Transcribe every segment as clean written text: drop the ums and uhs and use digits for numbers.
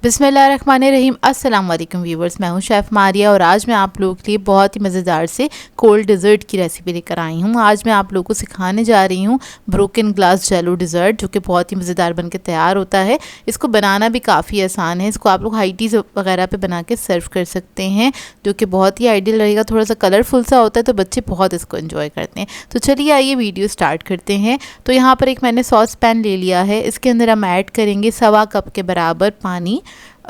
बिस्मिल्लाहिर्रहमानिर्रहीम। अस्सलाम वालेकुम व्यूवर्स, मैं हूं शेफ़ मारिया और आज मैं आप लोगों के लिए बहुत ही मज़ेदार से कोल्ड डिज़र्ट की रेसिपी लेकर आई हूं। आज मैं आप लोगों को सिखाने जा रही हूं ब्रोकन ग्लास जेलो डिज़र्ट, जो कि बहुत ही मज़ेदार बनकर तैयार होता है। इसको बनाना भी काफ़ी आसान है। इसको आप लोग हाई टीज़ वगैरह पर बना के सर्व कर सकते हैं, जो कि बहुत ही आइडियल रहेगा। थोड़ा सा कलरफुल सा होता है तो बच्चे बहुत इसको इन्जॉय करते हैं। तो चलिए आइए वीडियो स्टार्ट करते हैं। तो यहाँ पर एक मैंने सॉस पैन ले लिया है। इसके अंदर हम ऐड करेंगे 1.25 कप के बराबर पानी।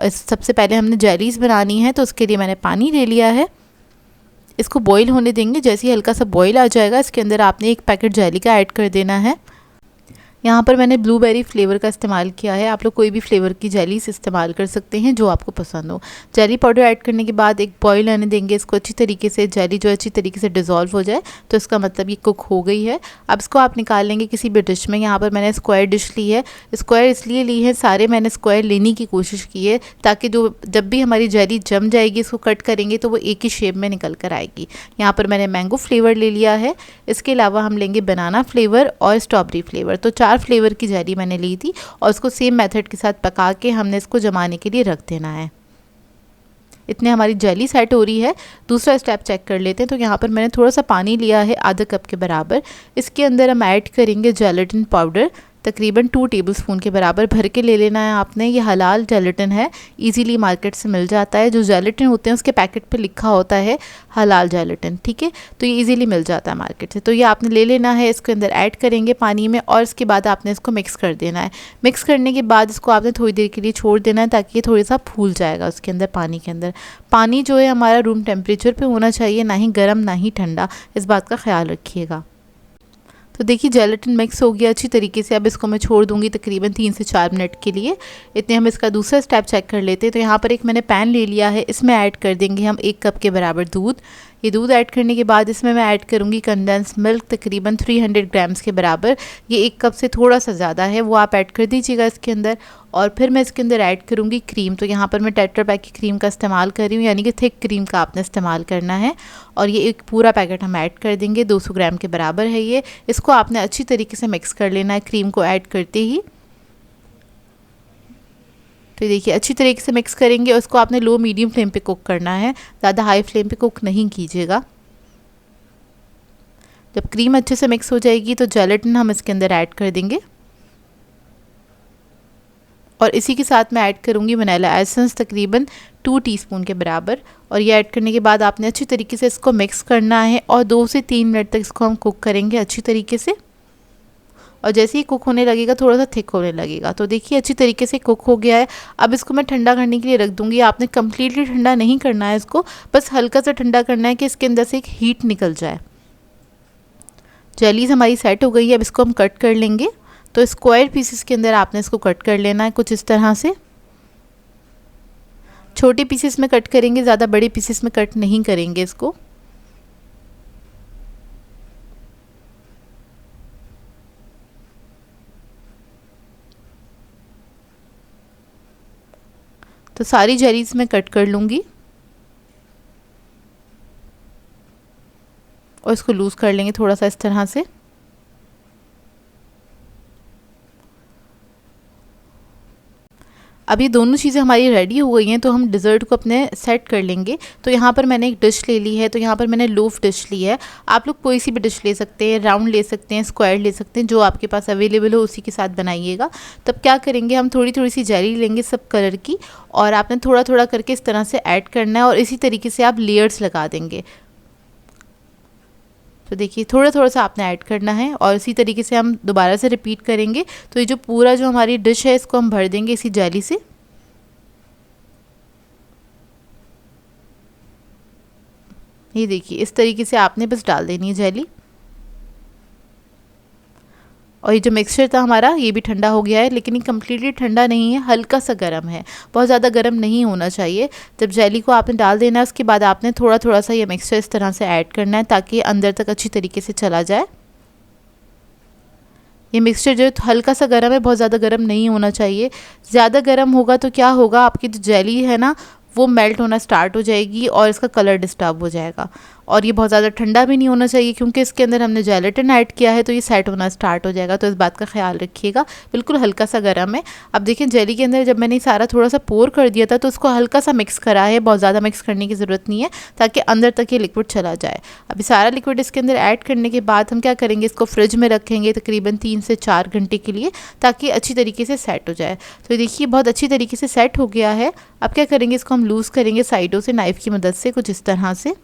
सबसे पहले हमने जेलीज़ बनानी है, तो उसके लिए मैंने पानी ले लिया है। इसको बॉईल होने देंगे। जैसे ही हल्का सा बॉईल आ जाएगा, इसके अंदर आपने 1 पैकेट जेली का ऐड कर देना है। यहाँ पर मैंने ब्लूबेरी फ्लेवर का इस्तेमाल किया है। आप लोग कोई भी फ्लेवर की जेलीस इस्तेमाल कर सकते हैं जो आपको पसंद हो। जेली पाउडर ऐड करने के बाद एक बॉईल आने देंगे इसको अच्छी तरीके से। जेली जो अच्छी तरीके से डिज़ोल्व हो जाए तो इसका मतलब ये कुक हो गई है। अब इसको आप निकाल लेंगे किसी भी डिश में। यहाँ पर मैंने स्क्वायर डिश ली है। स्क्वायर इसलिए ली है, सारे मैंने स्क्वायर लेने की कोशिश की है ताकि जब भी हमारी जेली जम जाएगी, इसको कट करेंगे तो वो एक ही शेप में निकल कर आएगी। यहाँ पर मैंने मैंगो फ्लेवर ले लिया है। इसके अलावा हम लेंगे बनाना फ्लेवर और स्ट्रॉबेरी फ्लेवर। तो 4 फ्लेवर की जेली मैंने ली थी और इसको सेम मेथड के साथ पका के हमने इसको जमाने के लिए रख देना है। इतने हमारी जेली सेट हो रही है। दूसरा स्टेप चेक कर लेते हैं। तो यहाँ पर मैंने थोड़ा सा पानी लिया है, आधा कप के बराबर। इसके अंदर हम ऐड करेंगे जेलेटिन पाउडर, तकरीबन 2 टेबलस्पून के बराबर भर के ले लेना है आपने। ये हलाल जेलेटिन है, इजीली मार्केट से मिल जाता है। जो जेलेटिन होते हैं उसके पैकेट पे लिखा होता है हलाल जेलेटिन, ठीक है। तो ये इजीली मिल जाता है मार्केट से। तो ये आपने ले लेना है। इसके अंदर ऐड करेंगे पानी में और इसके बाद आपने इसको मिक्स कर देना है। मिक्स करने के बाद इसको आपने थोड़ी देर के लिए छोड़ देना है ताकि ये थोड़ा सा फूल जाएगा उसके अंदर पानी के अंदर। पानी जो है हमारा रूम टेम्परेचर पर होना चाहिए, ना ही गर्म ना ही ठंडा। इस बात का ख्याल रखिएगा। तो देखिए जेलेटिन मिक्स हो गया अच्छी तरीके से। अब इसको मैं छोड़ दूंगी तकरीबन 3 से 4 मिनट के लिए। इतने हम इसका दूसरा स्टेप चेक कर लेते हैं। तो यहाँ पर एक मैंने पैन ले लिया है। इसमें ऐड कर देंगे हम 1 कप के बराबर दूध। ये दूध ऐड करने के बाद इसमें मैं ऐड करूँगी कंडेंस मिल्क, तकरीबन 300 ग्राम्स के बराबर। ये 1 कप से थोड़ा सा ज़्यादा है, वो आप ऐड कर दीजिएगा इसके अंदर। और फिर मैं इसके अंदर ऐड करूँगी क्रीम। तो यहाँ पर मैं टेट्रा पैक की क्रीम का इस्तेमाल कर रही हूँ, यानी कि थिक क्रीम का आपने इस्तेमाल करना है। और ये एक पूरा पैकेट हम ऐड कर देंगे, 200 ग्राम के बराबर है ये। इसको आपने अच्छी तरीके से मिक्स कर लेना है क्रीम को ऐड करते ही। तो देखिए अच्छी तरीके से मिक्स करेंगे और इसको आपने लो मीडियम फ्लेम पे कुक करना है, ज़्यादा हाई फ्लेम पे कुक नहीं कीजिएगा। जब क्रीम अच्छे से मिक्स हो जाएगी तो जेलेटिन हम इसके अंदर ऐड कर देंगे और इसी के साथ मैं ऐड करूँगी वनीला एसेंस, तकरीबन 2 टीस्पून के बराबर। और ये ऐड करने के बाद आपने अच्छी तरीके से इसको मिक्स करना है और 2 से 3 मिनट तक इसको हम कुक करेंगे अच्छी तरीके से। और जैसे ही कुक होने लगेगा थोड़ा सा थिक होने लगेगा। तो देखिए अच्छी तरीके से कुक हो गया है। अब इसको मैं ठंडा करने के लिए रख दूँगी। आपने कम्प्लीटली ठंडा नहीं करना है इसको, बस हल्का सा ठंडा करना है कि इसके अंदर से एक हीट निकल जाए। जेलीज हमारी सेट हो गई है। अब इसको हम कट कर लेंगे। तो स्क्वायर पीसेस के अंदर आपने इसको कट कर लेना है कुछ इस तरह से। छोटे पीसेस में कट करेंगे, ज़्यादा बड़े पीसेस में कट नहीं करेंगे इसको। तो सारी जेलीज में कट कर लूँगी और इसको लूज़ कर लेंगे थोड़ा सा इस तरह से। अब ये दोनों चीज़ें हमारी रेडी हो गई हैं, तो हम डिज़र्ट को अपने सेट कर लेंगे। तो यहाँ पर मैंने एक डिश ले ली है। तो यहाँ पर मैंने लोफ डिश ली है। आप लोग कोई सी भी डिश ले सकते हैं, राउंड ले सकते हैं, स्क्वायर ले सकते हैं, जो आपके पास अवेलेबल हो उसी के साथ बनाइएगा। तब क्या करेंगे, हम थोड़ी थोड़ी सी जेली लेंगे सब कलर की और आपने थोड़ा थोड़ा करके इस तरह से ऐड करना है और इसी तरीके से आप लेयर्स लगा देंगे। तो देखिए थोड़ा थोड़ा सा आपने ऐड करना है और इसी तरीके से हम दोबारा से रिपीट करेंगे। तो ये जो पूरा जो हमारी डिश है इसको हम भर देंगे इसी जेली से। ये देखिए इस तरीके से आपने बस डाल देनी है जेली। और ये जो मिक्सचर था हमारा ये भी ठंडा हो गया है, लेकिन ये कम्प्लीटली ठंडा नहीं है, हल्का सा गर्म है, बहुत ज़्यादा गर्म नहीं होना चाहिए। जब जेली को आपने डाल देना है उसके बाद आपने थोड़ा थोड़ा सा ये मिक्सचर इस तरह से ऐड करना है ताकि अंदर तक अच्छी तरीके से चला जाए। ये मिक्सचर जो हल्का सा गर्म है, बहुत ज़्यादा गर्म नहीं होना चाहिए। ज़्यादा गर्म होगा तो क्या होगा, आपकी जो जेली है ना वो मेल्ट होना स्टार्ट हो जाएगी और इसका कलर डिस्टर्ब हो जाएगा। और ये बहुत ज़्यादा ठंडा भी नहीं होना चाहिए क्योंकि इसके अंदर हमने जेलेटिन ऐड किया है तो ये सेट होना स्टार्ट हो जाएगा, तो इस बात का ख्याल रखिएगा। बिल्कुल हल्का सा गर्म है। अब देखिए जेली के अंदर जब मैंने सारा थोड़ा सा पोर कर दिया था तो उसको हल्का सा मिक्स करा है, बहुत ज़्यादा मिक्स करने की ज़रूरत नहीं है ताकि अंदर तक ये लिक्विड चला जाए। अभी सारा लिक्विड इसके अंदर ऐड करने के बाद हम क्या करेंगे, इसको फ्रिज में रखेंगे तकरीबन 3 से 4 घंटे के लिए ताकि अच्छी तरीके से सेट हो जाए। तो देखिए बहुत अच्छी तरीके से सेट हो गया है। अब क्या करेंगे, इसको हम लूज़ करेंगे साइडों से नाइफ़ की मदद से कुछ इस तरह से।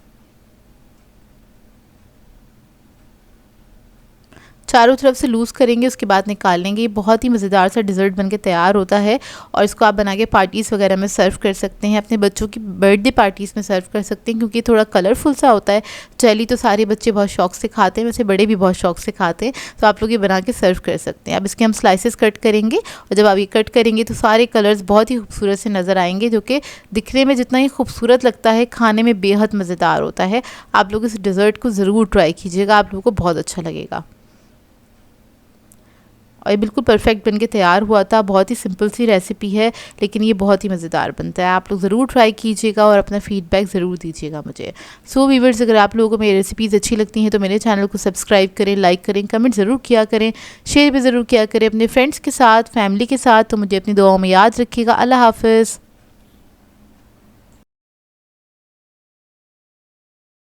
चारों तरफ से लूज़ करेंगे, उसके बाद निकाल लेंगे। ये बहुत ही मज़ेदार सा डिज़र्ट बनके तैयार होता है और इसको आप बना के पार्टीज़ वगैरह में सर्व कर सकते हैं, अपने बच्चों की बर्थडे पार्टीज़ में सर्व कर सकते हैं क्योंकि थोड़ा कलरफुल सा होता है। जेली तो सारे बच्चे बहुत शौक से खाते हैं, वैसे बड़े भी बहुत शौक से खाते हैं, तो आप लोग ये बना के सर्व कर सकते हैं। अब इसके हम स्लाइसेस कट करेंगे और जब आप ये कट करेंगे तो सारे कलर्स बहुत ही खूबसूरत से नज़र आएंगे, जो कि दिखने में जितना ही खूबसूरत लगता है खाने में बेहद मज़ेदार होता है। आप लोग इस डिज़र्ट को ज़रूर ट्राई कीजिएगा, आप लोगों को बहुत अच्छा लगेगा। और ये बिल्कुल परफेक्ट बनके तैयार हुआ था। बहुत ही सिंपल सी रेसिपी है लेकिन ये बहुत ही मज़ेदार बनता है। आप लोग ज़रूर ट्राई कीजिएगा और अपना फीडबैक ज़रूर दीजिएगा मुझे। सो व्यूअर्स, अगर आप लोगों को मेरी रेसिपीज़ अच्छी लगती हैं तो मेरे चैनल को सब्सक्राइब करें, लाइक करें, कमेंट ज़रूर किया करें, शेयर भी ज़रूर किया करें अपने फ्रेंड्स के साथ, फैमिली के साथ। तो मुझे अपनी दुआओं में याद रखिएगा। अल्लाह हाफ़िज़।